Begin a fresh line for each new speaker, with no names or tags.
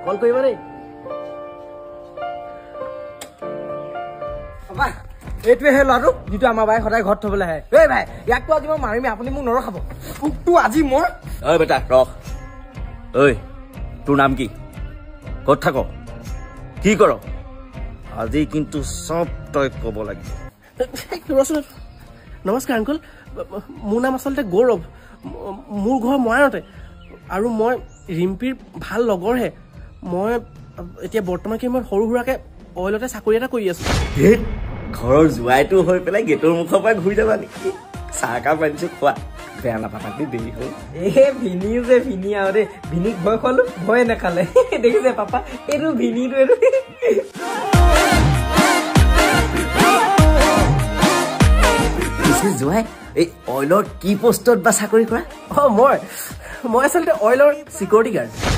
কল কৰিবা দেই বাবা এইটোৱে সেই ল'ৰাটো যিটো আমাৰ বাই সদায় ঘৰত থবলৈ আহে এই ভাই ইয়াকতো আজি মই মাৰিমে আপুনি মোক নৰখাব তোকতো আজি মই
ঐ বেটা ৰখ ঐ তোৰ নাম কি ক'ত থাক কি কৰ আজি কিন্তু চব তই ক'ব লাগিব
নমস্কাৰ আংকুল মোৰ নাম আচলতে গৌৰৱ মোৰ ঘৰ মৰাণতে আৰু মই ৰিম্পিৰ ভাল লগৰহে মই এতিয়া বৰ্তমান কি মই সৰু সুৰাকৈ অইলতে চাকৰি এটা কৰি আছোঁ
ঘৰৰ জোৱাইটো হৈ পেলাই গেটৰ মুখৰ পৰা ঘূৰি যাবা নেকি চাহকাপ আনিছোঁ খোৱা বেয়া নাপাবা দেৰি হ'ল
ভিনিও যে ভিনি আৰু দেই ভিনিক ভয় খোৱালো ভয়ে নাখালে দেখিছে পাপা এইটো ভিনিটো এইটো
জোৱাই এই অইলৰ কি পোষ্টত বা চাকৰি কৰা
মই আচলতে অইলৰ চিকিউৰিটি গাৰ্ড